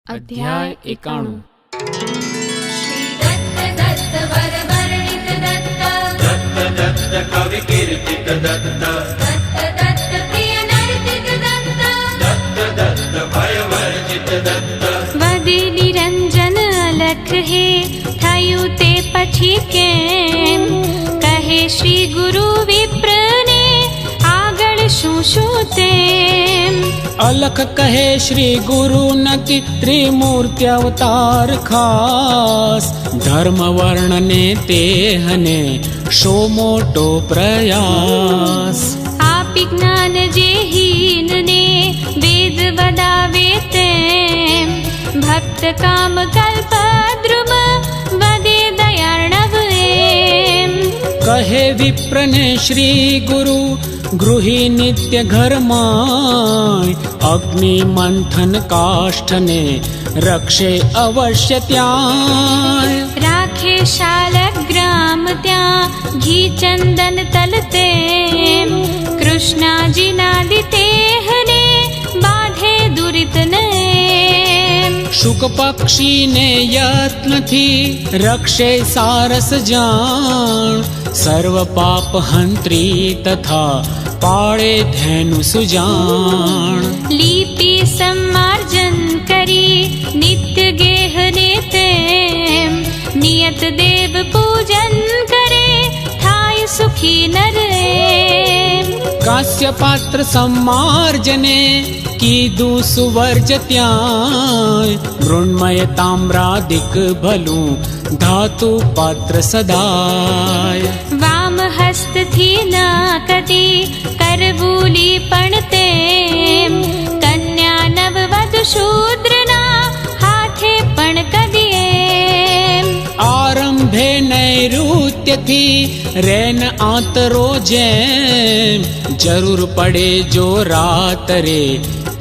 अध्याय 91 श्री दत्त दत्त वर वर्णित दत्त दत्त दत्त कवि कीर्तित दत्त दत्त दत्त प्रिय नर्तित दत्त दत्त दत्त भय वर्जित दत्त वदे निरंजन अलख हे थयु ते पछी केम कहे श्री गुरु विप्र ने आगळ शू शू तेम अलख कहे श्री गुरु नकी त्रिमूर्ति अवतार खास धर्म वर्ण ने तेहने शो मोटो प्रयास आपि ज्ञान जे हीन ने वेद वदावे तेम भक्त काम कल्प द्रुम वदे दयार्णव एम कहे विप्र ने श्री गुरु गृही नित्य घर माय अग्नि मंथन काष्ठ ने रक्षे अवश्य त्याय राखे शालक ग्राम त्या घी चंदन तलते कृष्णाजी नादिते हने बाधे दुरित ने शुक पक्षी ने यत्न थी रक्षे सारस जान सर्व पाप हंत्री तथा पाड़े धेनु सुजान लीपि सम्मार्जन करी नित्य गेहने तेम नियत देव पूजन करे थाय सुखी नर एम कास्य पात्र सम्मार्जने कीदु सुवर्ज त्याय मृण्मय ताम्रादिक भलू धातु पात्र सदाय वाम हस्त थी न कदी करवूली पणते कन्या नव वधु शूद्र ना हाथे पण कदिए आरंभे नैऋत्य थी रैन आतरो जैम जरूर पड़े जो रात रे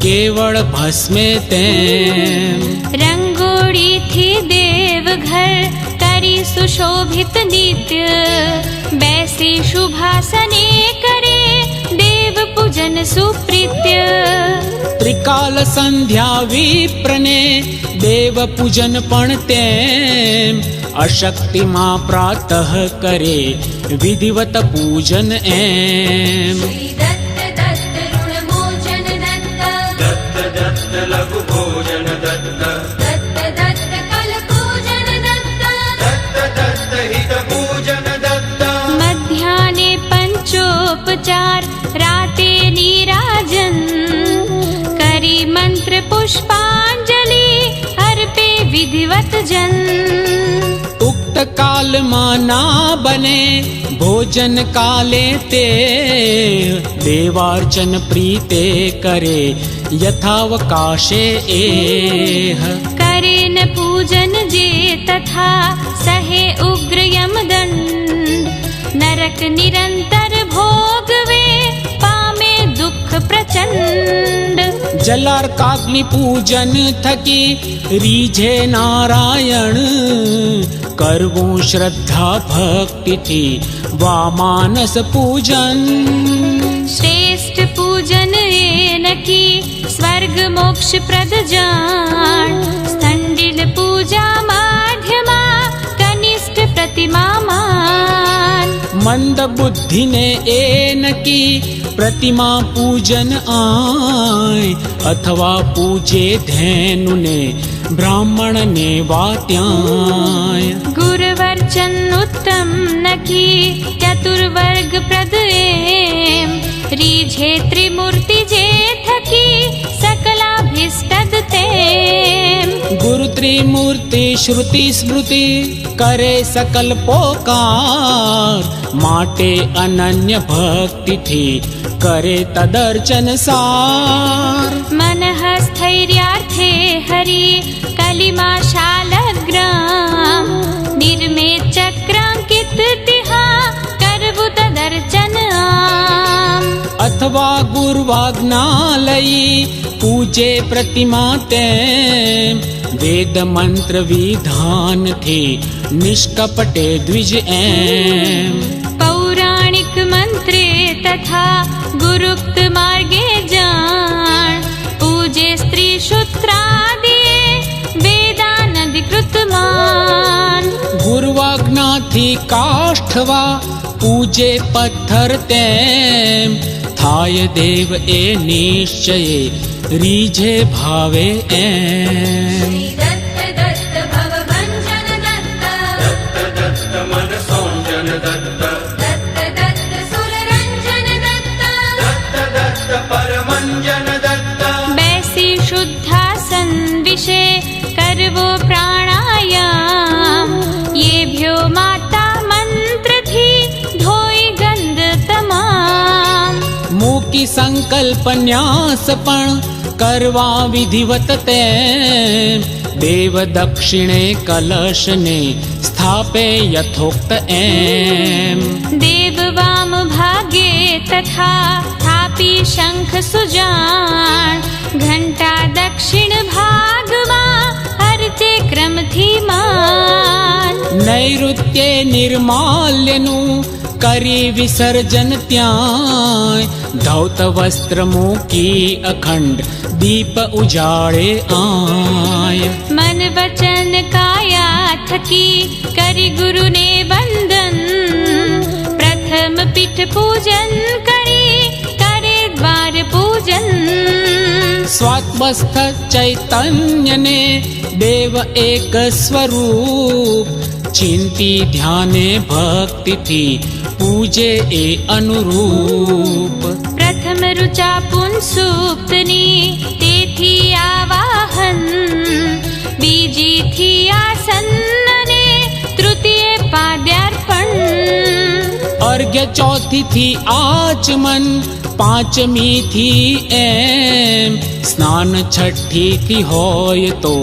केवल भस्मे तेम रंगोड़ी थी देव घर करी सुशोभित नित्य बैसी शुभासने करे देव पूजन सुप्रीत्य त्रिकाल संध्या विप्रने देव पूजन पण तेम अशक्ति मां प्रातः करे विधिवत पूजन एम दत्त दत्त ऋण मोचन दत्त दत्त दत्त लघु भोजन दत्त दत्त दत्त कल पूजन दत्त दत्त दत्त हित पूजन दत्त मध्याह्ने पंचोपचार राते नीराजन करी मंत्र पुष्पांजलि अर्पे विधिवत जन उक्त काल माना बने भोजन काले ते देवार्चन प्रीते करे यथावकाशे एह करे न पूजन जे तथा सहे उग्र यमदंड नरक निरंतर भोगवे पामे दुख प्रचंड जलार्काग्नि पूजन थकी रीझे नारायण करवूं श्रद्धा भक्ति थी वा मानस पूजन श्रेष्ठ पूजन एन की स्वर्ग मोक्ष प्रद जान स्थंडिल पूजा माध्यमा कनिष्ठ प्रतिमा मान मंद बुद्धि ने एन की प्रतिमा पूजन आय अथवा पूजे धेनु ने ब्राह्मण ने वात्याय गुरुवर्चन उत्तम नकी चतुर्वर्ग प्रद एम रीझे त्रिमूर्ति जे थकी सकलाभिष्टद तेम। गुरु त्रिमूर्ति श्रुति स्मृति करे सकल पोकार माटे अनन्य भक्ति थी करे तदर्चन सार। मनः स्थैर्यार्थे हरि कलिमा शालग्राम निर्मे चक्रांकित तिहा करबु तदर्चन आम। अथवा गुरुवाग्नालयी पूजे प्रतिमा ते वेद मंत्र विधान थे निष्कपटे द्विज एम। पौराणिक मंत्रे तथा गुरुक्त मार्गे जान पूजे स्त्री शूद्रादि वेदानधिकृत मान। गुरुवाग्ना थी काष्ठवा पूजे पत्थर तेम थाय देव ए निश्चय रीझे भावे एम। दत्त दत्त भवभञ्जन दत्त दत्त दत्त मन सौंजन दत्त दत्त दत्त सुररञ्जन दत्त दत्त दत्त परमंजन दत्त। बैसी शुद्धासन विषे करवो प्राणायाम ये भ्यो माता मंत्र थी धोई गंध तमाम। मूकी संकल्प न्यासपण करवा विधिवत ते देव दक्षिणे कलश ने स्थापे यथोक्त एम। देव वाम भागे तथा थापी शंख सुजान घंटा दक्षिण भागवा अर्चे क्रम थी मान। नैऋत्ये निर्माल्यनु करी विसर्जन त्याय धौत वस्त्र मूकी अखंड दीप उजाड़े आय। मन वचन काया थकी करी गुरु ने वंदन प्रथम पीठ पूजन करी करे द्वार पूजन। स्वात्मस्थ चैतन्य ने देव एक स्वरूप चिंती ध्याने भक्ति थी पूजे ए अनुरूप। प्रथम रुचा पुंसुप्तनी तेथी आवाहन बीजी थी आसन्नने तृतीय पाद्यार्पण। अर्घ्य चौथी थी आचमन पांचमी थी एम स्नान छठी थी होय तो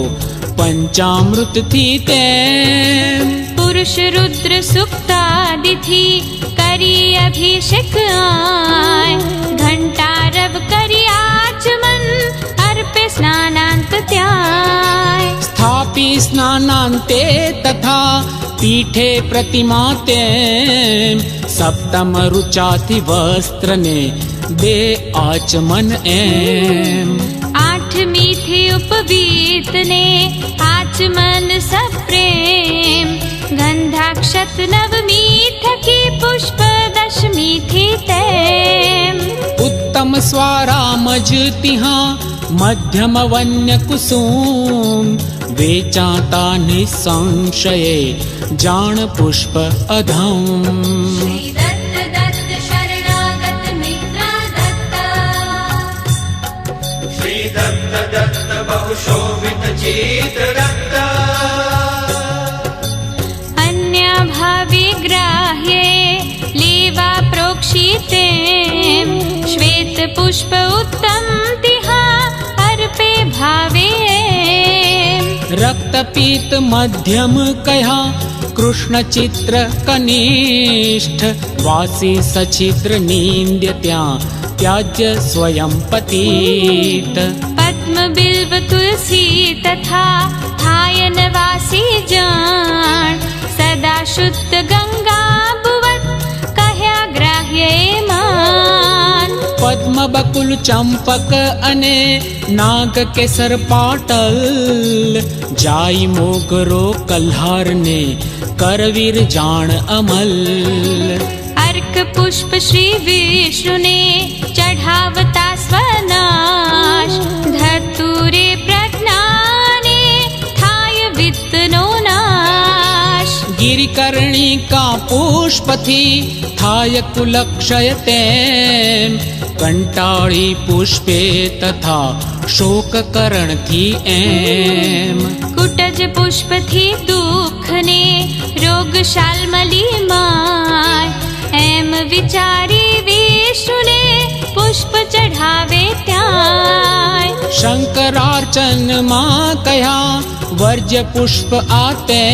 पंचामृत थी तेम। पुरुष रुद्र सुक्तादि थी करी अभिषेक आय घंटा रव करी आचमन अर्पे स्नानांत त्याय। स्थापी स्नानांते तथा पीठे प्रतिमा तेम सप्तम रुचाति वस्त्र ने दे आचमन एम। आठवीं थी उपवीत ने आचमन सप्रेम गंधाक्षत नवमी थकी पुष्प दशमी थी तेम। उत्तम स्वारामज तिहा मध्यम वन्य कुसुम वेचाता निसंशये जान पुष्प अधम। दत्त दत्त शरणागत मित्रा दत्त श्री दत्त दत्त बहुशोभित चित्र दत्त। अन्य भावी ग्राह्ये लेवा प्रोक्षिते श्वेत पुष्प उत्तम तिहा अर्पे भावे। रक्तपीत मध्यम कहा कृष्ण चित्र कनिष्ठ वासी सचित्र नींद्यत्या त्याज्य स्वयं पतित। पद्म बिल्व तुलसी तथा थायन वासी जान सदा शुद्ध गंगा बुवत कह्या ग्राह्य मान। पद्म बकुल चंपक अने नाग केसर पाटल जाई मोगरो कल्हार ने करवीर जान अमल। अर्क पुष्प श्री विष्णु ने चढ़ावता स्वनाश धतुरे प्रज्ञाने कर्णिका पुष्पथी थाय कुलक्षय तेम कंटाળી पुष्पे तथा शोक करण थी एम કુટજ પુષ્પથી દુઃખને રોગ શાલ્મલી માય એમ વિચારી વિષ્ણુને પુષ્પ ચઢાવે ત્યાંય शंकरार्चन मां कया वर्ज्य पुष्प आते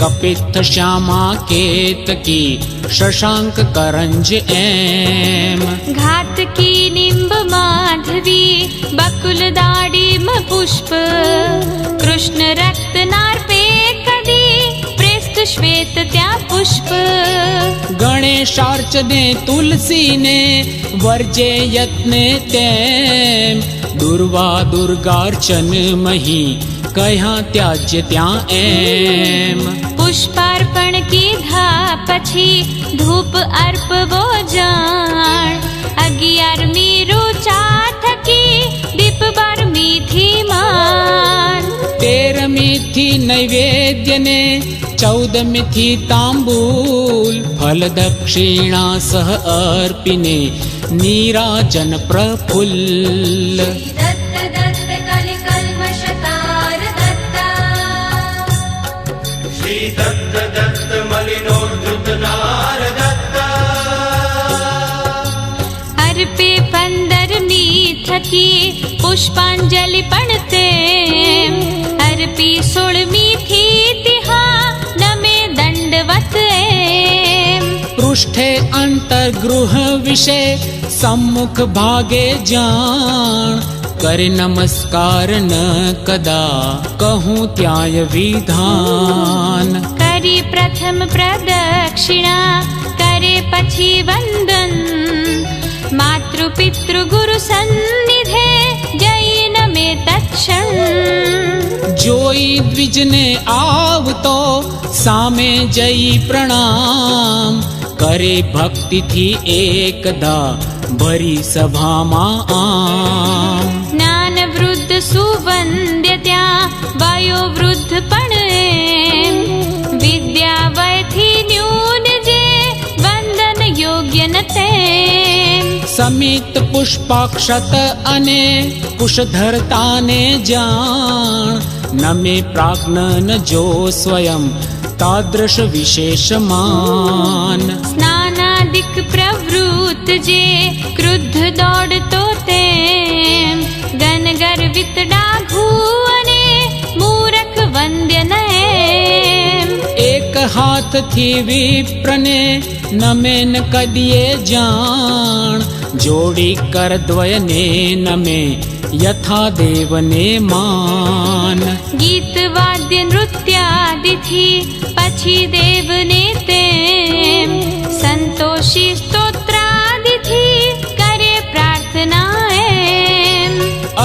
कपित्थ श्यामा केतकी शशांक करंज एम ઘાત કી નિંબ માધવી બકુલ દાડીમ પુષ્પ કૃષ્ણ રક્ત નાર્પે કદી પ્રેસ્ત શ્વેત ત્યાં પુષ્પ गणेशार्च ने तुलसी ने वर्जे यत्ने तेम दुर्वा दुर्गार्चन मही कया त्याज्य ત્યાં એમ પુષ્પાર્પણ કીધા પછી ધૂપ અર્પવો જાણ 11મી રૂચા થકી દીપ 12મી થી માન 13મી થી નૈવેદ્ય ને 14મી થી તાંબૂલ ફલ દક્ષિણા સહ અર્પિને નીરાજન પ્રફુલ્લ श्री दत्त दत्त मलिनोद्धृत नार दत्त અર્પે 15મી થકી પુષ્પાંજલિ પણ તે અર્પી 16મી થી તિહા નમે દંડવત એમ પૃષ્ઠે અંતર્ગૃહ વિશે सम्मुख भागे जान करे नमस्कार न कदा कहूँ त्याय विधान કરી પ્રથમ પ્રદક્ષિણા કરે પછી વંદન માતૃ પિતૃ ગુરુ સન્નિધે જૈન મે તત્ક્ષણ જોઈ દ્વિજને આવતો સામે જઈ પ્રણામ કરે ભક્તિથી એકદા ભરી સભામાં આમ જ્ઞાન વૃદ્ધ સુવંદ્ય ત્યાં વયો વૃદ્ધ પણ એમ વિદ્યા વયથી ન્યૂન જે વંદન યોગ્ય ન તેમ સમિત પુષ્પાક્ષત અને કુશધરતાને જાણ નમે પ્રાજ્ઞન જો સ્વયં તાદૃશ વિશેષમાન સ્નાનાદિક પ્રવૃત્ત જે ક્રુદ્ધ દોડતો તેમ ગન ગર્વિત ડાઘુ અને મૂરખ વંદ્ય ન એમ એક હાથથી વિપ્રને નમે ન કદીએ જાણ જોડી કરદ્વયને નમે યથા દેવને માન ગીત વાદ્ય નૃત્યાદિથી પછી દેવને તેમ સંતોષી સ્તોત્રાદિથી કરે પ્રાર્થના એમ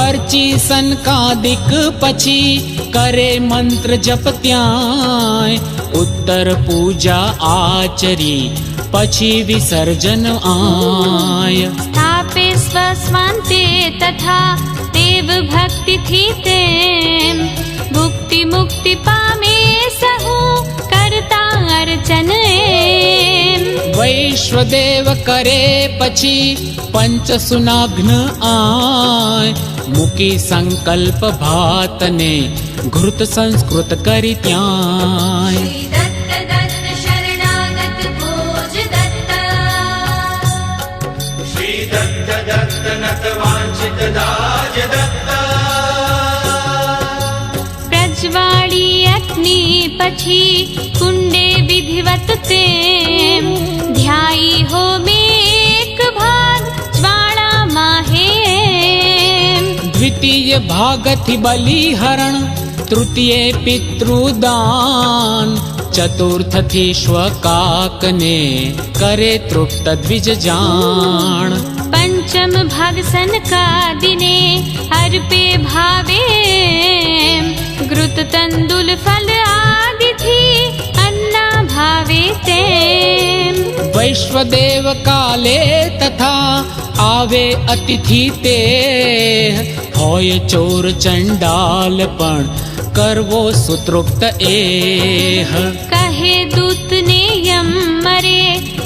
અર્ચી સનકાદિક પછી કરે મંત્ર જપ ત્યાંય ઉત્તર પૂજા આચરી પછી વિસર્જન આય સ્થાપે સ્વસ્વાંતે તથા દેવ ભક્તિથી તેમ ભુક્તિ મુક્તિ પામે સહુ કરતા અર્ચન એમ વૈશ્વદેવ કરે પછી પંચસુનાગ્ન આય મૂકી સંકલ્પ ભાતને ઘૃત સંસ્કૃત કરી ત્યાંય श्री दत्त दत्त नत वांछित दाज दत्त પ્રજ્વાળી અગ્નિ પછી કુંડે વિધિવત તેમ ધ્યાઈ હોમે એક ભાગ જ્વાળામાં હેમ દ્વિતીય ભાગથી બલિહરણ તૃતીય પિતૃદાન ચતુર્થથી શ્વકાકને કરે તૃપ્ત દ્વિજ જાણ પંચમ ભાગ સનકાદિને અર્પે ભાવે ઘૃત તંદુલ ફલ આદિથી અન્ના ભાવે તેમ વૈશ્વદેવ કાલે તથા આવે અતિથિ તે હોય ચોર ચંડાલ પણ કરવો સુતૃપ્ત એહ કહે દૂત ને યમ મરે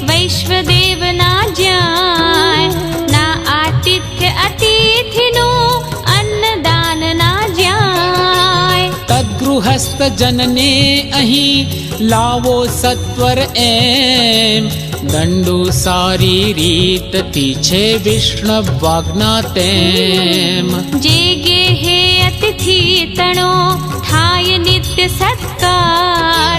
વૈશ્વદેવ ના જ્યાં ના આતિથ્ય અતિથિનું અન્નદાન ના જ્યાં તદ્ગૃહસ્થ જનને અહીં લાવો સત્વર એમ દંડુ સારી રીતથી છે વિષ્ણવાજ્ઞા તેમ જે ગેહે અતિથિ તણો થાય નિત્ય સત્કાર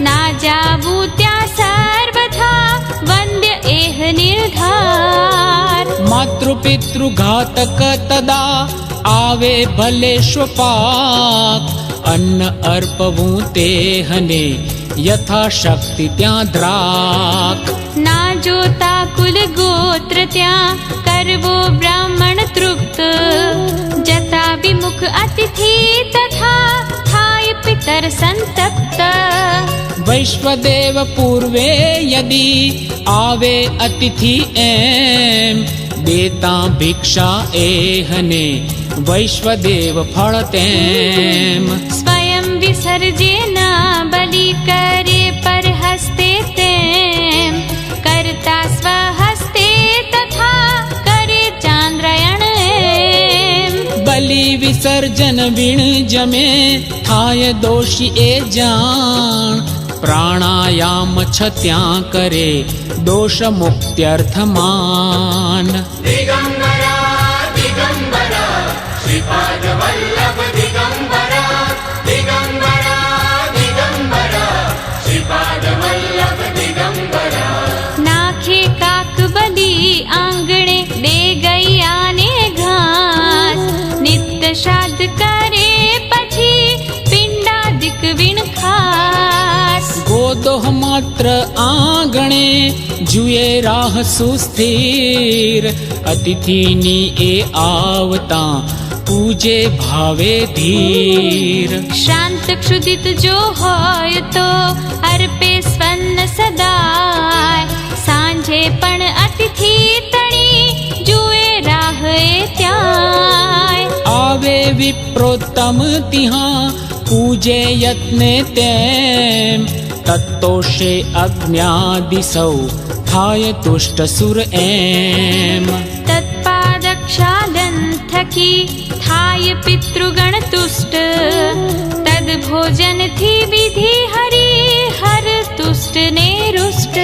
ના જાવું ત્યાં સર્વથા વંદ્ય એહ નિર્ધાર માતૃપિતૃ ઘાતક તદા આવે ભલે શ્વપાક અન્ન અર્પવું તેહને યથાશક્તિ ત્યાં દ્રાક ના જોતા કુલ ગોત્ર ત્યાં કરવો બ્રાહ્મણ તૃપ્ત જતા વિમુખ અતિથિ તથા થાય પિતર સંતપ્ત વૈશ્વદેવ પૂર્વે યદી આવે અતિથિ એમ દેતા ભિક્ષા એહને વૈશ્વદેવ ફળ તેમ સ્વયં વિસર્જે ના બલિ કરે પર હસ્તે તેમ કરતા સ્વહસ્તે તથા કરે ચાંદ્રયણ એમ બલિ વિસર્જન વિણ જમે થાય દોષી એ જાણ પ્રાણાયામ છ ત્યાં કરે દોષ મુક્ત્યર્થમાન દિગંબરા દિગંબરા શ્રીપાદ વલ્લભ દિગંબરા દિગંબરા દિગંબરા શ્રીપાદ વલ્લભ દિગંબરા નાખે કાક બલિ આંગણે દે ગૈયાને ઘાસ નિત્ય શ્રાદ્ધ કરે પછી પિંડાદિક વિણ ખાસ ગોદોહ માત્ર આંગણે જુએ રાહ સુસ્થિર અતિથિની એ આવતા પૂજે ભાવે ધીર શાંત ક્ષુદિત જો હોય તો અર્પે સ્વન્ન સદાય સાંજે પણ અતિથિ તણી જુએ રાહ એ ત્યાં આવે વિપ્રોત્તમ તિહા પૂજે યત્ને તેમ તત્તોષે અજ્ઞાદિ સૌ થાય તુષ્ટ સુર એમ તત્પાદક્ષાલન થકી થાય પિતૃગણ તુષ્ટ તદ ભોજનથી વિધિ હરિ હર તુષ્ટ ને રુષ્ટ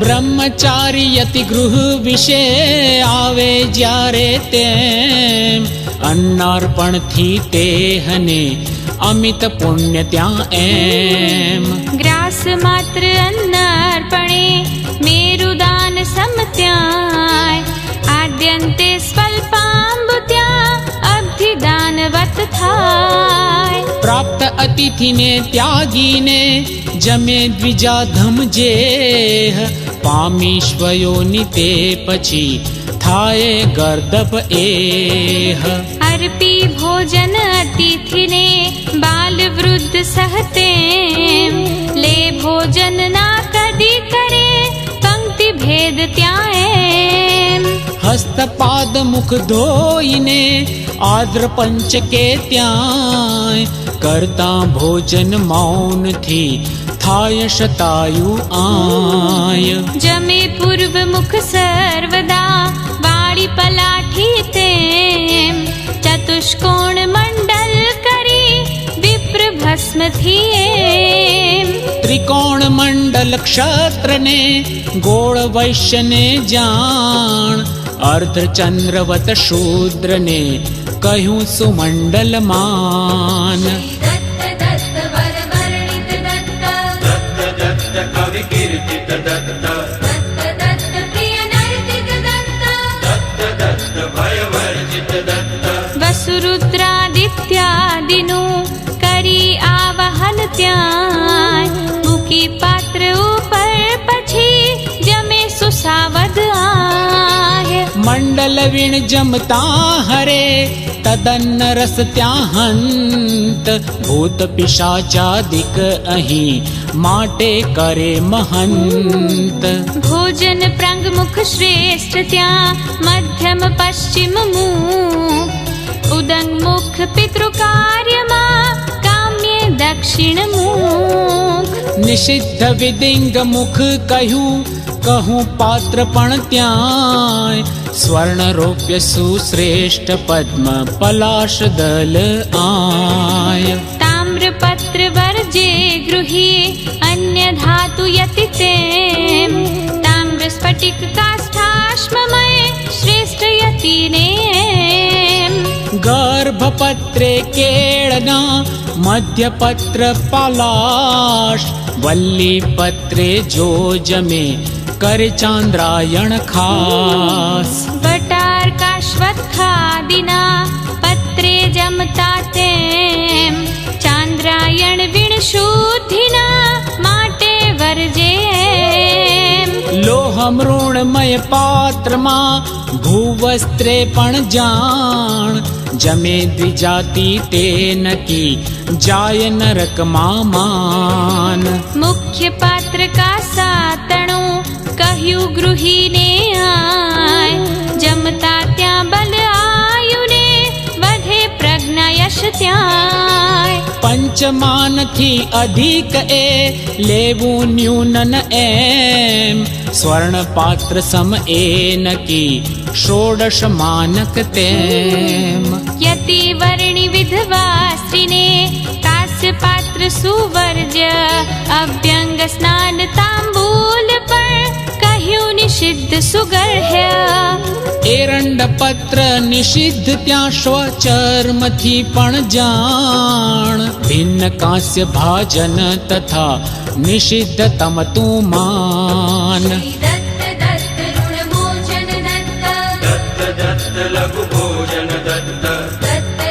બ્રહ્મચારી યતિ ગૃહ વિશે આવે જ્યારે તેમ અન્નાર્પણથી તેહને અમિત પુણ્ય ત્યાં એમ ગ્રાસ માત્ર અન્નાર્પણે મેરુદાન સમત્યાય આદ્યંતે સ્વલ્પાંબુ ત્યાં અબ્ધિદાનવત થાય પ્રાપ્ત અતિથિને ત્યાગીને જમે દ્વિજાધમ જેહ પામીશ્વયોની તે પછી થાય ગર્દભ એહ અર્પી ભોજન અતિથિને બાલ વૃદ્ધ સહતેમ લે ભોજન ના કદી કરે પંક્તિ ભેદ ત્યાં એમ હસ્તપાદ મુખ ધોઈને આદ્ર પંચકે ત્યાં કરતા ભોજન મૌનથી થાય શતાયુ આય જમે પૂર્વ મુખ સર્વદા વાળી પલાઠી તેમ ચતુષ્કોણ મંડલ કરી વિપ્ર ભસ્મથી એમ ત્રિકોણ મંડલ ક્ષત્રને ગોળ વૈશ્યને જાણ અર્ધચંદ્રવત શૂદ્રને કહ્યું સુમંડલમાન દત્ત કવિ કીર્તિત દત્ત દત્ત ભયવર્જિત દત્ત વસુરુદ્રાદિત્યાદિનું કરી આવાહન ત્યાં મૂકી પાત્ર ઉપર પછી જમે સુસાવદ આય મંડલ લવીણ જમતા હરે તદન્ન રસ ત્યાં હંત ભૂત પિશાચાદિક અહીં માટે કરે મહંત ભોજન પ્રંગ મુખ શ્રેષ્ઠ ત્યાં મધ્યમ પશ્ચિમ મુખ ઉદંગ મુખ પિતૃ કાર્યમાં કામ્ય દક્ષિણ મુખ નિષિદ્ધ વિદિંગ મુખ કહ્યું કહું પાત્ર પણ ત્યાં સ્વર્ણ રૌપ્ય સુશ્રેષ્ઠ પદ્મ પલાશ દલ આય તામ્રપત્ર વર્જે ગૃહી અન્ય ધાતુ યતિ તેમ તામ્ર સ્ફટિક કાષ્ઠાશ્મમય શ્રેષ્ઠ યતિને ગર્ભપત્રે કેળના મધ્યપત્ર પલાશ વલ્લી પત્રે જો જમે કર ચાંદ્રાયણ ખાસ વટાર કાશ્વત ખાદિના પત્રે જમતા તેમ ચાંદ્રાયણ વિણ શુદ્ધિના માટે વર્જે લોહ મૃણમય પાત્રમાં ભૂવસ્ત્રે પણ જાણ જમે દ્વિજાતિ તે નકી જાય નરકમાં માન મુખ્ય પાત્ર કા સાતણું કહ્યું ગૃહીને આય જમતા ત્યાં બલ આયુને વધે પ્રજ્ઞા યશ ત્યાં પંચમાનથી અધિક એ લેવું ન્યૂનન એમ સ્વર્ણ પાત્ર સમ એ નકી ષોડશ માનક તેમ યતિ વર્ણિ વિધવા સ્ત્રીને કાસ્ય પાત્ર સુવર્જ અભ્યંગ સ્નાન તાંબૂલ પણ કહ્યું નિષિદ્ધ સુગર્હ્ય એરંડ પત્ર નિષિદ્ધ ત્યાં શ્વચર્મથી પણ જાણ ભિન્ન કાંસ્ય ભાજન તથા નિષિદ્ધ તમ તું માન દત્ત દત્ત લઘુ ભોજન દત્ત દત્ત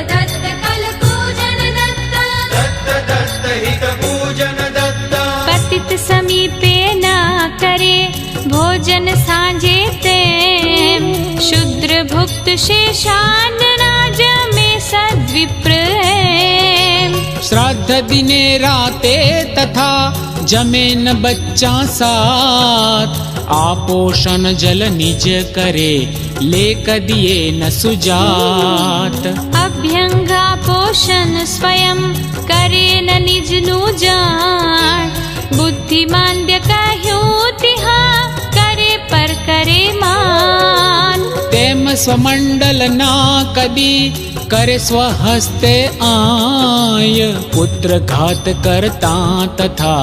દત્ત હિત પૂજન દત્ત પતિત સમીપે ન કરે ભોજન સાંજે તેમ શુદ્ર ભુક્ત શેષાન ના જમે સદ્વિપ્ર શ્રાદ્ધ દિને રાતે તથા જમે ન બચ્ચા સાથ આ પોષણ જલ નિજ કરે લે કદિયે ન સુજાત અભ્યંગા પોષણ સ્વયં કરે ન નિજનું જાણ બુદ્ધિમાંદ્ય કહ્યું તિહા કરે પર કરે માન તેમ સ્વમંડલ ના કદી કરે સ્વહસ્તે આય પુત્ર ઘાત કરતા તથા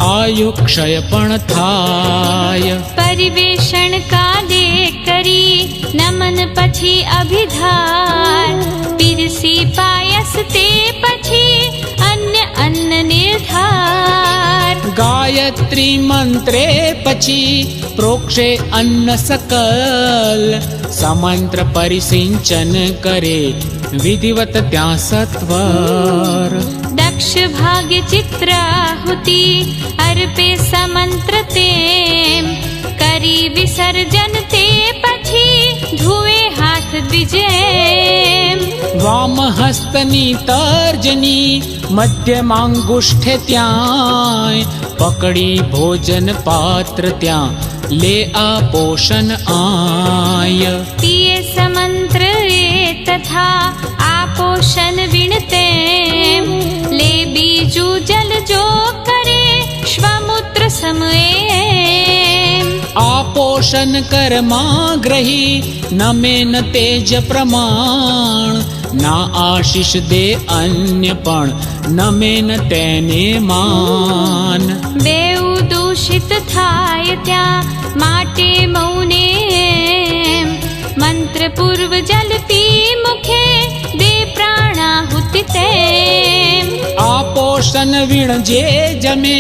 આયુ ક્ષય પણ થાય પરિવેષણ કાલે કરી નમન પછી અભિધાર પીરસી પાયસ તે પછી અન્ય અન્ન નિર્ધાર ગાયત્રી મંત્રે પછી પ્રોક્ષે અન્ન સકલ સમંત્ર પરિસિંચન કરે વિધિવત ત્યાં સત્વર દક્ષ ભાગ્ય ચિત્રાહુતિ અર્પે સમંત્ર તેમ કરી વિસર્જન તે પછી ધુએ હાથ દ્વિજેમ વામ હસ્તની તર્જની મધ્યમાંગુષ્ઠે ત્યાં પકડી ભોજન પાત્ર ત્યાં લે આ પોષણ આય પિયે સમંત્ર એ તથા આ પોષણ વિણતેમ લે બીજું જલ જો કરે શ્વમૂત્ર સમયે આ પોષણ કર્માગ્રહી નમે ન તેજ પ્રમાણ ના આશીષ દે અન્ય પણ નમે ન તેને માન બેઉ દૂષિત થાય ત્યાં માટે મૌને મંત્ર પૂર્વ જલ પી મુખે દે પ્રાણાહુતિ તેમ આ પોષણ વીણ જે જમે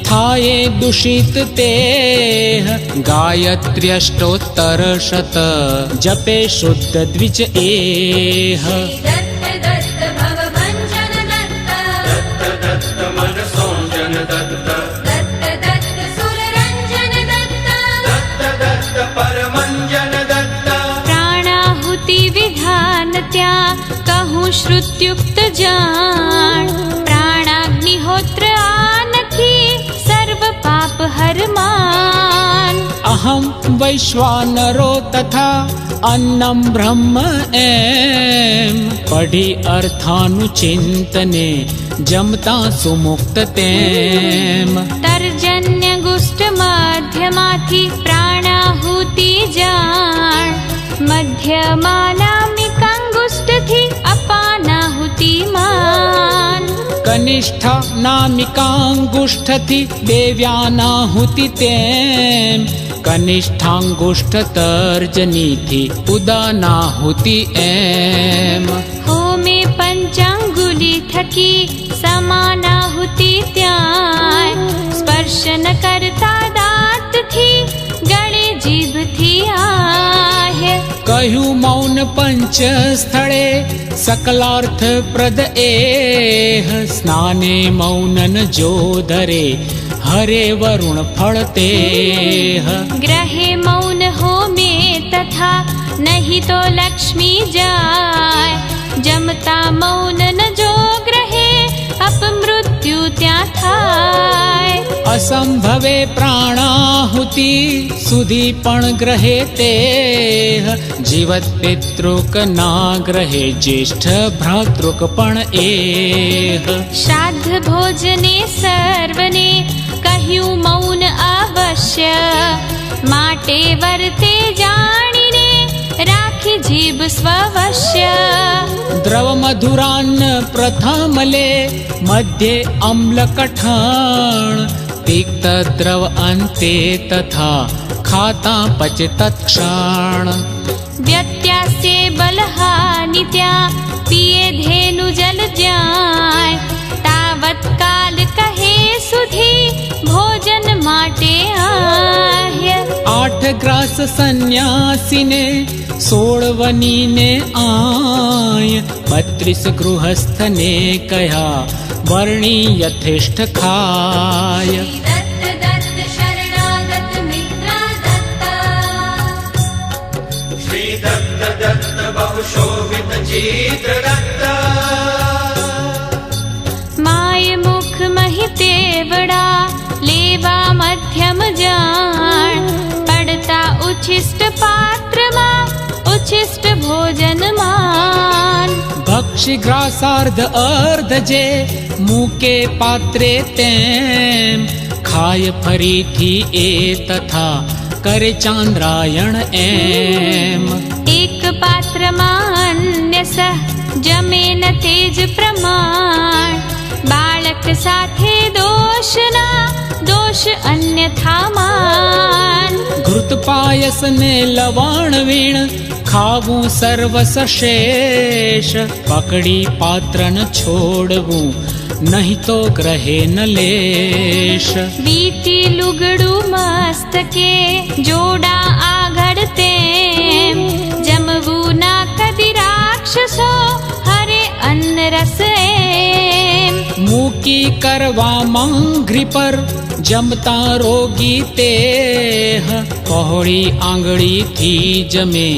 થાય દૂષિત તે ગાયત્રી અષ્ટોત્તર શત જપે શુદ્ધ દ્વિજ એહ દત્ત દત્ત મન સોંજન દત્ત દત્ત પરમંજન દત્ત પ્રાણ શ્રુત્યુક્ત જાણ પ્રાણાગ્નિહોત્ર આ નથી સર્વ પાપ હરમાન. અહમ વૈશ્વાનરો તથા અન્નમ બ્રહ્મ એમ પઢી અર્થાનું ચિંતને જમતા સુમુક્ત તેમ. તર્જન્ય ગુષ્ટ મધ્યમાંથી પ્રાણાહુતિ જાણ મધ્યમાનામિકાંગુષ્ઠથી અપાનાહુતિ માન. કનિષ્ઠા નામિકાંગુષ્ઠથી દેવ્યાનાહુતિ તેમ કનિષ્ઠાંગુષ્ઠ તર્જનીથી ઉદાનાહુતિ એમ. હોમે પંચાંગુલી થકી સમાનાહુતિ ત્યાં સ્પર્શ ન કરતા દાંતથી ગળે જીભથી આહ્ય. કહ્યું મૌન પંચ સ્થળે સકલાર્થ પ્રદ એહ સ્નાને મૌનન જો ધરે હરે વરુણ ફળતેહ. ગ્રહે મૌન હોમે તથા નહીં તો લક્ષ્મી જાય જમતા મૌન ન જો ગ્રહે અપમૃત્યુ ત્યાં થાય. અસંભવે પ્રાણાહુતિ સુધી પણ ગ્રહે તેહ જીવત પિતૃક ના ગ્રહે જ્યેષ્ઠ ભ્રાતૃક પણ એહ. શ્રાદ્ધ ભોજને સર્વને કહ્યું મૌન અવશ્ય માટે વર્તે જાણીને રાખી જીભ સ્વવશ્ય. દ્રવ મધુરાન્ન પ્રથમ લે મધ્યે અમ્લ કઠણ તિક્ત દ્રવ અંતે તથા ખાતા પચે તત્ક્ષણ. વ્યત્યાસે બલહાનિ ત્યાં પીએ ધેનુ જલ જ્યાં તાવત કાલ કહે સુધી ભોજન માટે આહ્ય. 8 ગ્રાસ સંન્યાસીને 16 વનીને આય 32 ગૃહસ્થને કયા વર્ણી યથેષ્ઠ ખાય. દત્ત દત્ત શરણાગત મિત્રા દત્તા શ્રી દત્ત દત્ત બહુશોભિત ચિત્ર દત્ત. માય મુખ મહિતે વડા લેવા મધ્યમ જાણ પડતા ઉચ્છિષ્ટ પાત્રમાં ઉચ્છિષ્ટ ભોજન માન. ભક્ષી ગ્રાસાર્ધ અર્ધ જે મૂકે પાત્રે તેમ ખાય ફરીથી એ તથા કરે ચાંદ્રાયણ એમ. એક પાત્રમાં અન્ય સહ જમે ન તેજ પ્રમાણ બાળક સાથે દોષના દોષ અન્યથા માન. ઘૃત પાયસ ને લવાણ વીણ ખાવું સર્વસ શેષ પકડી પાત્ર ન છોડવું નહીં તો ગ્રહે ન લેશ. વીટી લુગડું મસ્તકે જોડા આગળ તેમ જમવું ના કદી રાક્ષસો હરે અન્ન રસ એમ. મૂકી કરવા માંઘ્રી પર જમતા રોગી તેહ પહોળી આંગળીથી જમે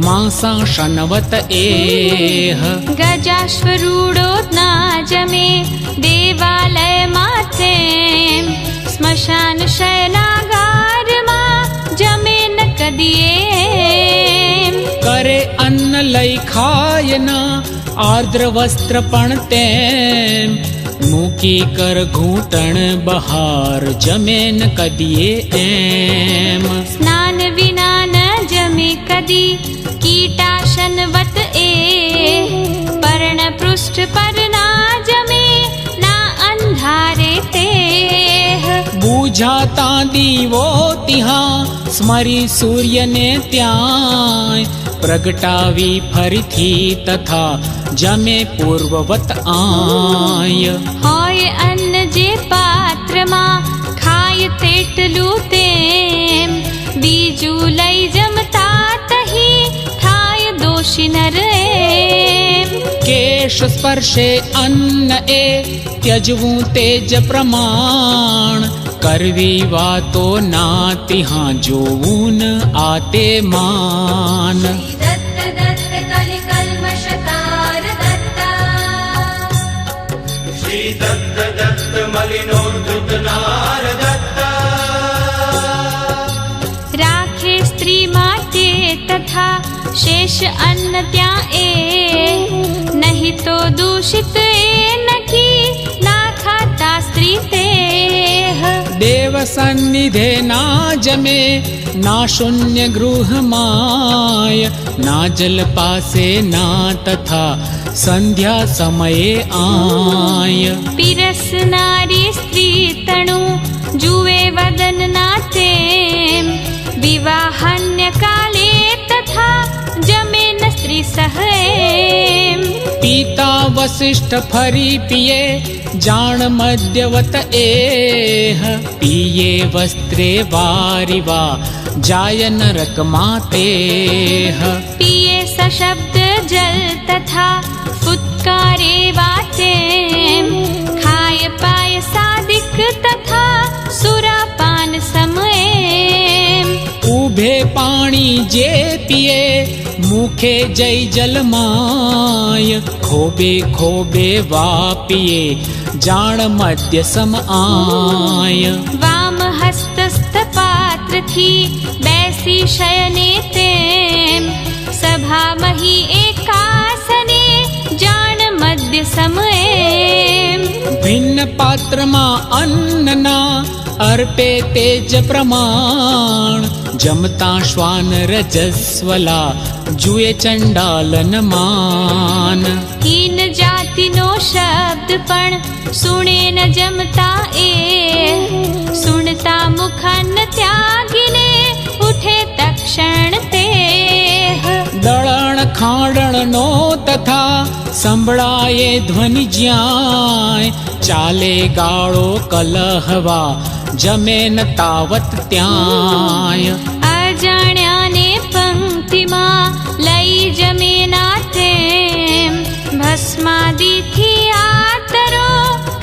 માંસા શનવત એહ. ગજાશ્વરૂડો ના જમે દેવાલયમાં તેમ સ્મશાન શયનાગારમાં જમે ન કદીએ. કરે અન્ન લઈ ખાય ના આર્દ્ર વસ્ત્ર પણ તેમ મૂકી કર ઘૂંટણ બહાર જમે ન કદીએ એમ. સ્નાન વિના ન જમે કદી કીટાશનવત એ પર્ણ પૃષ્ઠ પર ના જમે ના અંધારે તે. બુઝાતા દીવો તિહાં સ્મરી સૂર્યને ત્યાં પ્રગટાવી ફરીથી તથા જમે પૂર્વવત આય. હોય અન્ન જે પાત્રમાં ખાય તેટલું તેમ બીજું લઈ જમતા તહી થાય દોષી નર એમ. કેશ સ્પર્શે અન્ન એ ત્યજવું તેજ પ્રમાણ કરવી વાતો ના તિહાં જોવું ન આતે માન. દત્ત દત્ત કલિકલ્મષતાર દત્તા श्री दत्त दत्त मलिनोद्धृत नार दत्त રાખે સ્ત્રી માટે તથા શેષ અન્ન ત્યાં એ નહીં તો દૂષિત એ નખી ના ખાતા સ્ત્રી તે દેવ સન્નિધે ના જમે ના શૂન્ય ગૃહમાય ના જલ પાસે ના તથા સંધ્યા સમયે આય પીરસનારી સ્ત્રી તણુ જુએ વદન ના તેમ વિવાહન્ય કાલે તથા જમે ન સ્ત્રી સહેમ પિતા વસિષ્ઠ ફરી પિયે જાણ મધ્યવત એહ પિયે વસ્ત્રે વારિવા જાય નરક માતેહ पिए सशब्द जल तथा फुत्कारे वातेम खाय पाय सादिक तथा सुरापान समये ઉભે પાણી જે પિયે મુખે જય જલમાય ખોબે ખોબે વાપિયે જાણ મધ્ય સમ આય वाम हस्तस्थ पात्र थी बैसी शयने तेम सभा मही एकासने जान मध्य समये ભિન્ન પાત્રમાં અન્નના અર્પે તેજ પ્રમાણ જમતા શ્વાન રજસ્વલા જુએ ચંડાલન માન हीन जातिनो शब्द पण सुणे न जमता ए सुनता मुखन त्यागिने उठे तक्षण ते દળણ ખાંડણનો તથા સંભળાયે ધ્વનિ જ્યાંય ચાલે ગાળો કલહવા જમે ન તાવત ત્યાંય અજાણ્યાને પંક્તિમાં લઈ જમે ના તેમ ભસ્માદિથી આતરો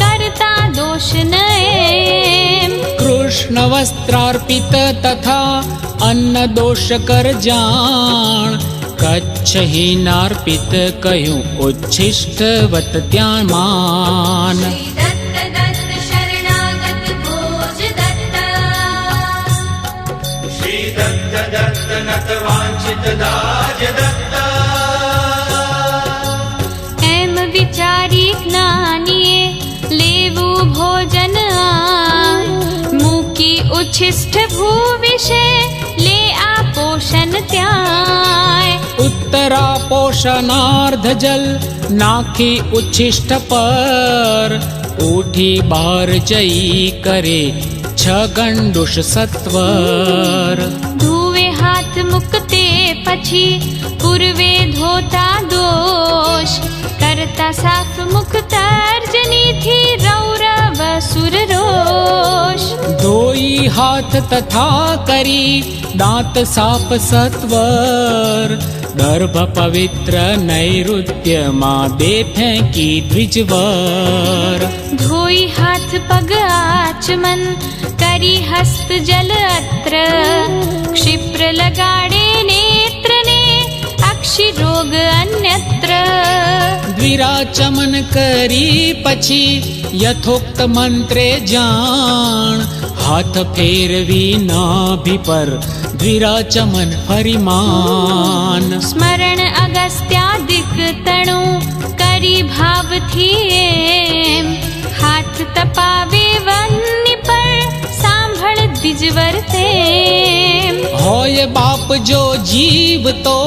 કરતા દોષ નએમ કૃષ્ણ વસ્ત્રાર્પિત તથા અન્ન દોષ કર જાણ કચ્છ હીનાર્પિત કહ્યું ઉચ્છિષ્ટવત ત્યાં માન દત્ત દત્ત શરણાગત ભોજ દત્ત श्री दत्त दत्त नत वांछित दाज दत्त એમ વિચારી જ્ઞાનીએ લેવું ભોજન આ મૂકી ઉચ્છિષ્ટ ભૂ વિશે લે આ પોષણ ત્યાં ઉત્તરા પોષણાર્ધ જલ નાખી ઉચ્છિષ્ટ પર ઉઠી બહાર જઈ કરે છ ગંડુષ સત્વર ધુવે હાથ મુકતે પછી પૂર્વે ધોતા દોષ કરતા સાફ મુખ તર્જનીથી રૌરવ સુર રોષ ધોઈ હાથ તથા કરી દાંત સાફ સત્વર ગર્ભ પવિત્ર નૈઋત્યમાં દે ફેંકી દ્વિજવર ધોઈ હાથ પગ આચમન કરી હસ્ત જલ અત્ર ક્ષિપ્ર લગાડે નેત્રને અક્ષી રોગ અન્યત્ર દ્વિરાચમન કરી પછી યથોક્ત મંત્રે જાણ હાથ ફેરવી નાભી પર દ્વિરાચમન ફરીમાન સ્મરણ અગસ્ત્યાદિક તણુ કરી ભાવથી એમ હાથ તપાવે વન્ની પર સાંભળ દ્વિજવર તેમ હોય બાપ જો જીવ તો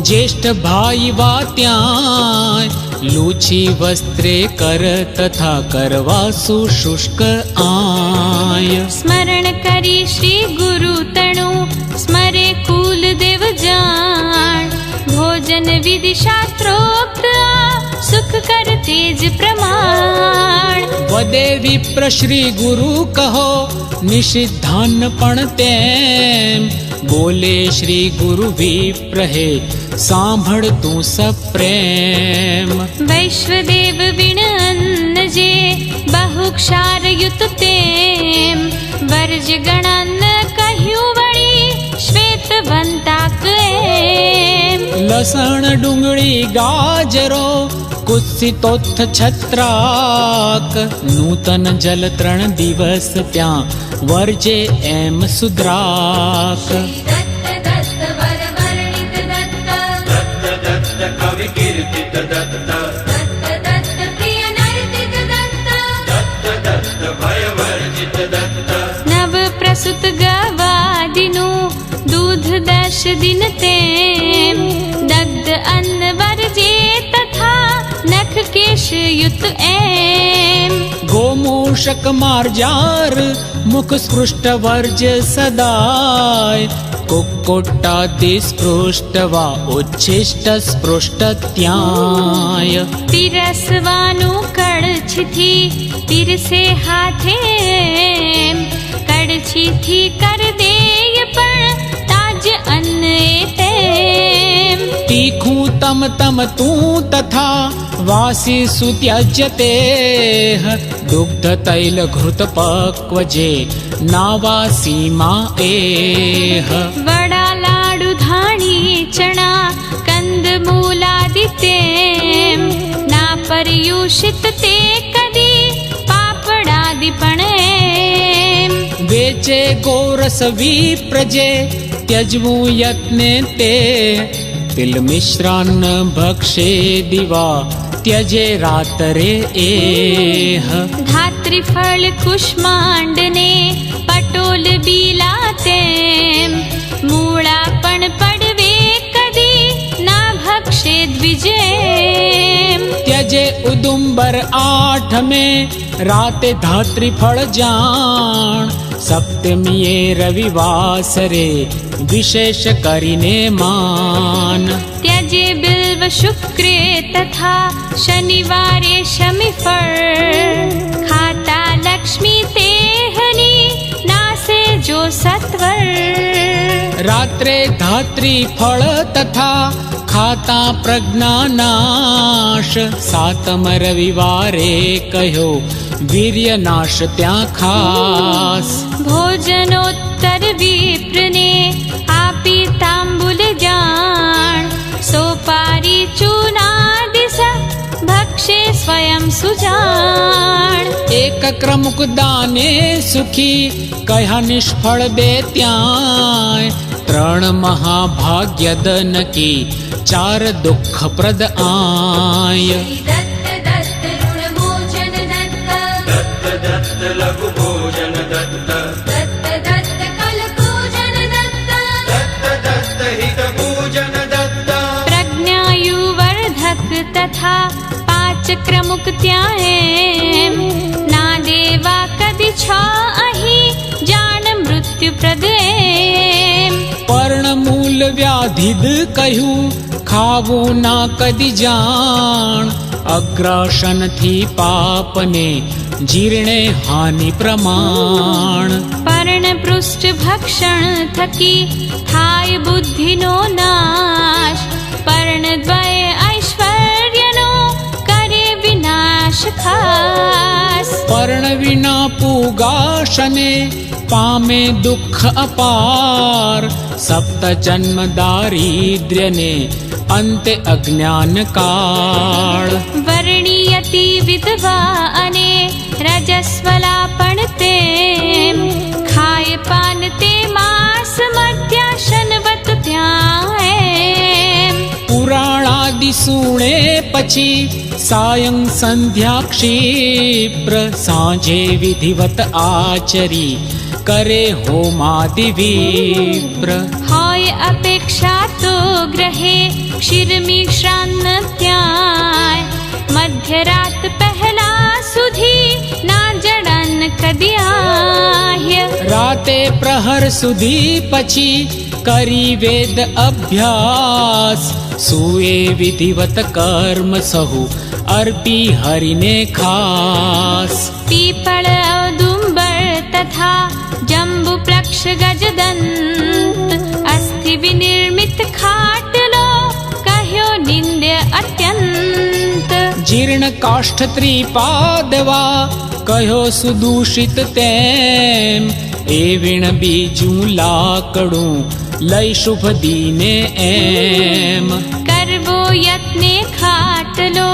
જ્યેષ્ઠ ભાઈ વા ત્યાં લૂછી વસ્ત્રે કર તથા કરવા સુશુષ્ક આય સ્મરણ કરી શ્રી ગુરુ તણુ સ્મરે કુલ દેવ જાણ ભોજન વિધિ શાસ્ત્રોક્ત આ સુખ કર તેજ પ્રમાણ વદે વિપ્ર શ્રી ગુરુ કહો નિષિદ્ધાન પણ તેમ બોલે શ્રી ગુરુ વિપ્ર હે સાંભળ તું સપ્રેમ વૈશ્વદેવ વિણ અન્ન જે બહુ ક્ષારયુત તેમ વર્જ ગણન કહ્યું વળી શ્વેતવંતાક એમ લસણ ડુંગળી ગાજરો કુત્સિતોત્થ છત્રાક નૂતન જલ 3 દિવસ ત્યાં વર્જે એમ સુદ્રાક દત્ત દત્ત વર વર્ણિત દત્ત दत्त दत्त कवि कीर्तित दत्त દત્ત દત્ત પ્રિય નર્તિત દત્ત दत्त दत्त भय वर्जित दत्त નવ પ્રસુત ગવાદીનું દૂધ 10 દિન તેમ દગ્ધ અન્ન વર્જે તથા નખ કેશ યુત એમ ગોમૂષક માર્જાર મુખ સ્પૃષ્ટ વર્જ સદાય કુક્કુટાદિ સ્પૃષ્ટ વા ઉચ્છિષ્ટ સ્પૃષ્ટ ત્યાય પીરસવાનું કળછીથી પીરસે હાથે એમ કળછીથી કર દેય પણ તાજ અન્ન એ તેમ તીખું તમ તમ તું તથા વાસી સુત્યજ્યતે દુગ્ધ તૈલ ઘૃત પક્વજે નાવા સીમા એહ વડા લાડુ ધાણી ચણા કંદ મૂલાદિ તેમ ના પર્યુષિત તે કદી પાપડાદિ પણ એમ વેચે ગોરસ વિપ્રજે ત્યજવું યત્ને તે તિલ મિશ્રાન્ન ભક્ષે દિવા ત્યજે રાતરે એહ ધાત્રીફળ કુષ્માંડને પટોલ બીલા તેમ મૂળા પણ પડવે કદી ના ભક્ષે દ્વિજેમ ત્યજે ઉદુંબર આઠમે રાતે ધાત્રીફળ જાણ સપ્તમીએ રવિવાસરે વિશેષ કરીને માન ત્યજે બિલ્વ શુક્રે તથા શનિવારે શમિફળ ખાતા લક્ષ્મી તેહની નાસે જો સત્વર રાત્રે ધાત્રી ફળ તથા ખાતા પ્રજ્ઞાનાશ સાતમ રવિવારે કહ્યો વીર્ય નાશ ત્યાં ખાસ ભોજનોત્તર વિપ્રને આપી તાંબુલ જાણ સોપારી ચૂનાદિસ ભક્ષે સ્વયં સુજાણ એક ક્રમુક દાને સુખી કહ્યા નિષ્ફળ બે ત્યાંય 3 મહાભાગ્યદ નકી 4 દુઃખપ્રદ આય દત્ત દત્ત ઋણ ભોજન દત્ત दत्त दत्त लघु भोजन दत्त દત્ત દત્ત કલ પૂજન દત્ત दत्त दत्त हित पूजन दत्त પ્રજ્ઞાયુવર્ધક તથા 5 ક્રમુક ત્યાં એમ ના દેવા કદી 6 અહીં જાન મૃત્યુ પ્રદ એમ પર્ણ મૂલ વ્યાધિદ કહ્યું ખાવું ના કદી જાણ અગ્રાસનથી પાપને જીર્ણે હાનિ પ્રમાણ પર્ણ પૃષ્ઠ ભક્ષણ થકી થાય બુદ્ધિનો નાશ પર્ણ દ્વય ઐશ્વર્યનો કરે વિનાશ ખાસ પર્ણ વિના પૂગાશને પામે દુઃખ અપાર સપ્ત જન્મ દારિદ્ર્યને અંતે અજ્ઞાન કાળ વર્ણિયતિ વિધવા અને રજસ્વલા પણ તેમ ખાય પાન તે માસ મધ્યાશનવત ત્યાં એમ પુરાણાદિ સુણે પછી સાયં સંધ્યા ક્ષિપ્ર સાંજે વિધિવત આચરી કરે હોમાદિ વિપ્ર હોય અપેક્ષા તો ગ્રહે ક્ષીરમિશ્રાન્ન ત્યાં મધ્યરાત પહેલા સુધી ના જડન કદી આહ્ય રાતે પ્રહર સુધી પછી કરી વેદ અભ્યાસ સુએ વિધિવત કર્મ સહુ અર્પી હરિને ખાસ પીપળ ઔદુંબર તથા જંબુ પ્લક્ષ ગજદંત અસ્થિ વિનિર્મિત ખાટલો કહ્યો નિંદ્ય અત્યંત જીર્ણ કાષ્ઠ ત્રિપાદવા કહ્યો સુદૂષિત તેમ એ વીણ બીજું લાકડું લઈ શુભ દીને એમ કરવો યત્ને ખાટલો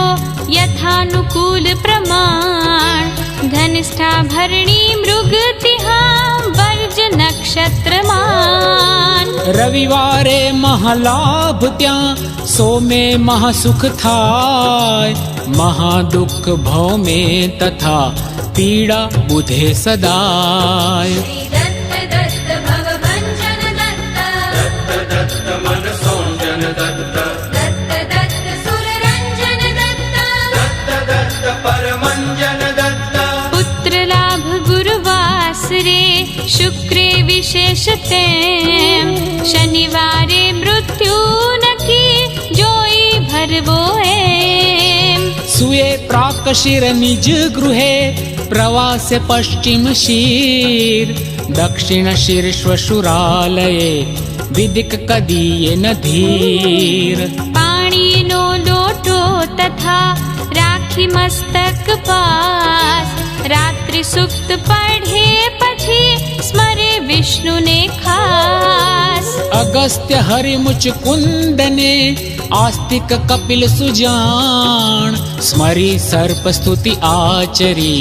यथानुकूल प्रमाण धनिष्ठा भरणी मृग तिहा वर्ज नक्षत्रमान रविवारे महालाभ त्या सोमे महासुख थाय महादुख भव में तथा पीड़ा बुधे सदाय दत्त दत्त भवभञ्जन दत्त दत्त दत्त मन सोंजन दत्त दत्त दत्त सुररञ्जन दत्त दत्त दत्त परमंजन दत्त पुत्र लाभ गुरुवास रे शुक्रे विशेषते शनिवारे मृत्यु न की जोई भरवो एम सुये प्राकशिर निज गृहे प्रवासे पश्चिम शीर दक्षिण शीर श्वशुरालये विदिक कदीये न धीर पाणी नो लोटो तथा राखी मस्तक पास रात्रि सुक्त पढ़े पछी स्मरे विष्णु ने खास अगस्त्य हरि मुच कुंदने आस्तिक कपिल सुजान स्मरी सर्प स्तुति आचरी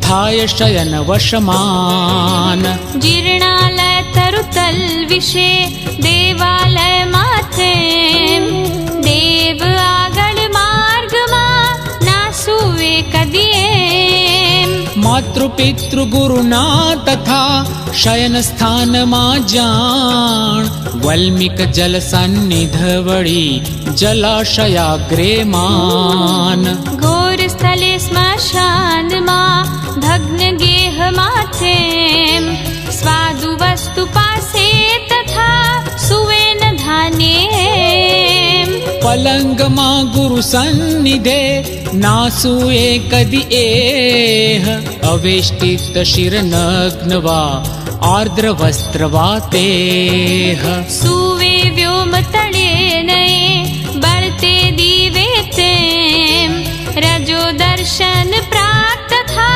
थाय शयन वशमान जीर्णालय तरुतल विषे देवालय माथे देव आगळ मार्ग मा नासुवे कदिये मातृपितृ गुरुना तथा शयन स्थान मा जान वल्मीक जल सन्निध वड़ी जलाशयाग्रे मान घोर स्थले श्मशान मा भग्न गेह माथे स्वादु वस्तु पासे तथा सुवेन धान्ये पलंग मा गुरु सन्निधे नासुए कदि एह अवेष्टित शिर नग्न वा आर्द्र वस्त्र वा तेह सुवे व्योम तळे नये बळते दीवे तेम रजो दर्शन प्राप्त था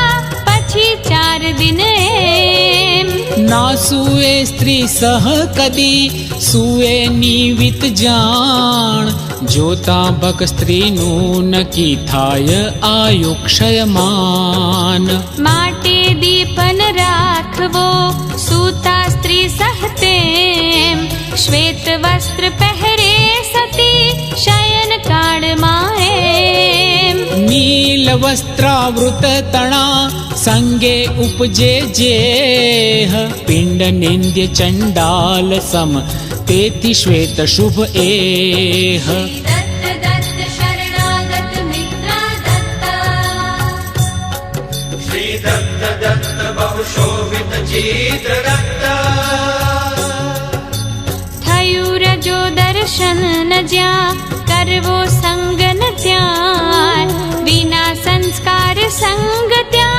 पछी 4 दिन एम नासुए स्त्री सह कदी सुए निवित जान जोता भग स्त्री नून की थाय आयुक्षयमान माटे दीपन राखवो सूता स्त्री सहते श्वेत वस्त्र पहरे सती शयन काळ माए नील वस्त्रावृत तणा संगे उपजे जेह पिंड निंद्य चंडाल सम तेति श्वेत शुभ एह दत्त दत्त शरणागत मित्रा दत्त श्री दत्त दत्त बहुशोभित चित्र दत्त थयु रजो दर्शन न ज्या करवो संग न त्यान बिना संस्कार संग त्या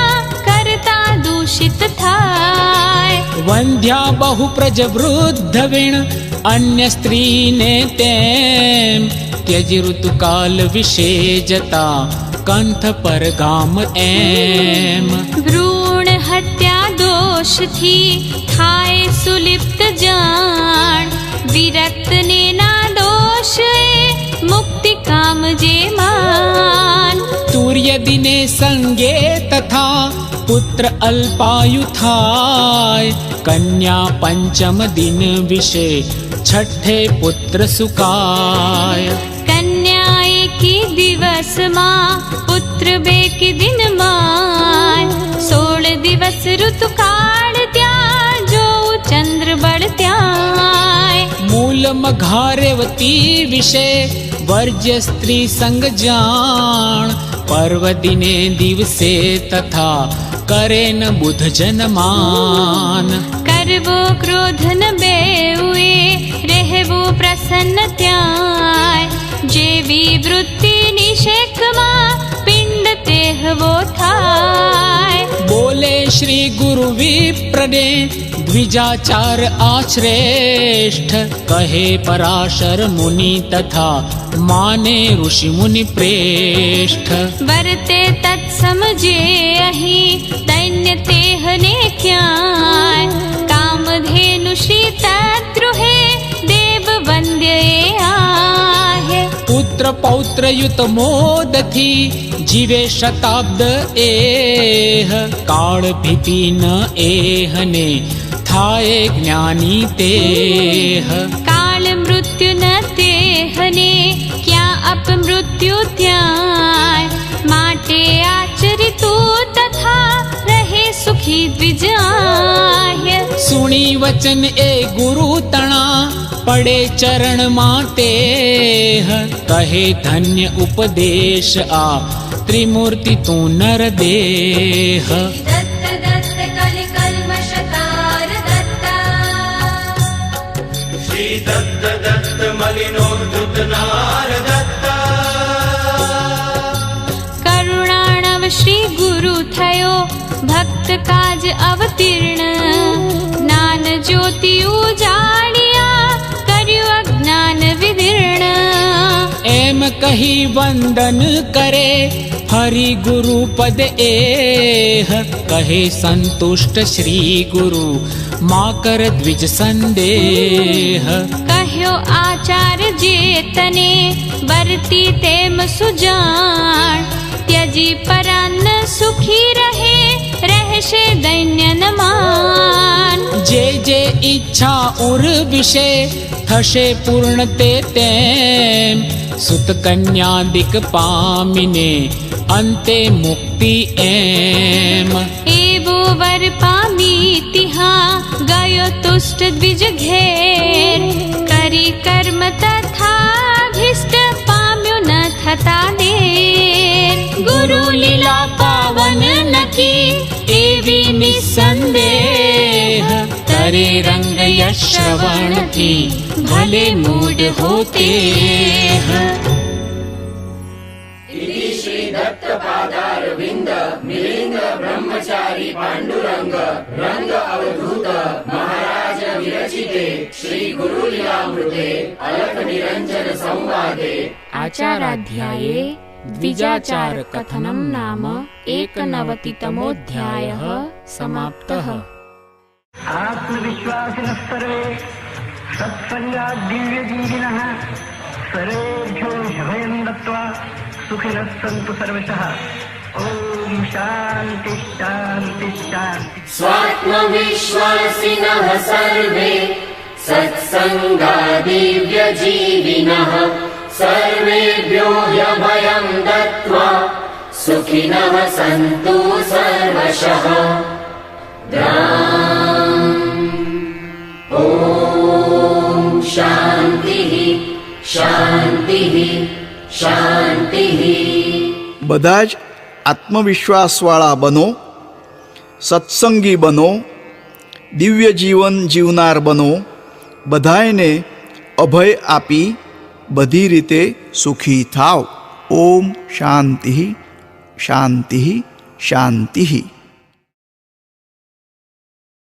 करता दूषित थाय वंध्या बहु प्रज वृद्ध विण अन्य स्त्री ने तेम त्यज ऋतुकाल विषेजता कंठ पर गाम एम भ्रूण हत्या दोष थी थाय सुलिप्त जान विरक्त ने ना दोष मुक्ति काम जे मान तूर्य दिने संगे तथा पुत्र अल्पायुथाय कन्या पंचम दिन विषे छठे पुत्र सुकाय कन्या एकी दिवस मां पुत्र बेकी दिन मान 16 दिवस ऋतु काळ त्या जो चंद्र बळ त्याय मूल मघारेवती विषे वर्ज्य स्त्री संग जान पर्व दिने दिवसे तथा करे न बुध जनमान करवो क्रोध न बेउए रहवो प्रसन्न त्याय जेवी वृत्ति निषेक मां पिंड तेह वो थाय बोले श्री गुरु विप्रने द्विजाचार आश्रेष्ठ कहे पराशर मुनि तथा माने ऋषि मुनि प्रेष्ठ वरते तत्समझे अहि दैन्य तेह ने क्याय कामधेनु श्री तद्रुहे देव वंद्य आहे पुत्र પુત્ર પૌત્રયુત મોદથી જીવે શતાબ્દ એહ કાળ ભીતિ ન એહને થાય જ્ઞાની તેહ કાળ મૃત્યુ ન તેહને ક્યાં અપમૃત્યુ ત્યાં માટે આચરિતું તથા રહે સુખી દ્વિજાય સુણી વચન એ ગુરુ તણા પડે ચરણ માતે કહે ધન્ય ઉપદેશ આ ત્રિમૂર્તિ તું નર દેહ दत्त दत्त कलि कल्मषतार दत्ता श्री दत्त दत्त मलिनोद्धुत नार दत्ता કરુણાણવ શ્રી ગુરુ થયો ભક્ત કાજ અવતીર્ણ જ્ઞાન જ્યોતિ ઉજાડિયા કર્યું અજ્ઞાન વિદીર્ણ એમ કહી વંદન કરે હરિ ગુરુ પદ એહ કહે સંતુષ્ટ શ્રી ગુરુ મા કર દ્વિજ સંદેહ કહ્યો આચાર્ય જે તને વર્તી તેમ સુજાણ ત્યજી પરાન્ન સુખી રહે રહેશે દૈન્ય ન માન જે જે ઈચ્છા ઉર વિશે થશે પૂર્ણ તે તેમ સુત કન્યાદિક પામીને અંતે મુક્તિ એમ એવો વર પામી તિહા ગયો તુષ્ટ દ્વિજ ઘેર કરી કર્મ તથાભિષ્ટ પામ્યું ન થતા દેર ગુરુ લીલા પાવન નકી એવી નિસંદેહ તરે રંગ યશ્રવણથી ભલે મૂડ હોતે आचाराध्याये द्विजाचार कथनं नाम एकनवतितमोऽध्यायः समाप्तः। आत्मविश्वासिनः सर्वे सत्सङ्गात् दिव्यजीविनः सर्वेभ्यो भयं दत्त्वा सुखिनः सन्तु सर्वशः। ॐ शान्ति शान्ति शान्ति। स्वात्मविश्वासिनः सर्वे सत्सङ्गादिव्यजीविनः सर्वेभ्यो ह्यभयं दत्त्वा सुखिनः सन्तु सर्वशः। ॐ शान्तिः शान्तिः शान्तिः। બધા જ આત્મવિશ્વાસવાળા બનો, સત્સંગી બનો, દિવ્ય જીવન જીવનાર બનો, બધાયને અભય આપી બધી રીતે સુખી થાવ. ઓમ શાંતિ શાંતિ શાંતિ.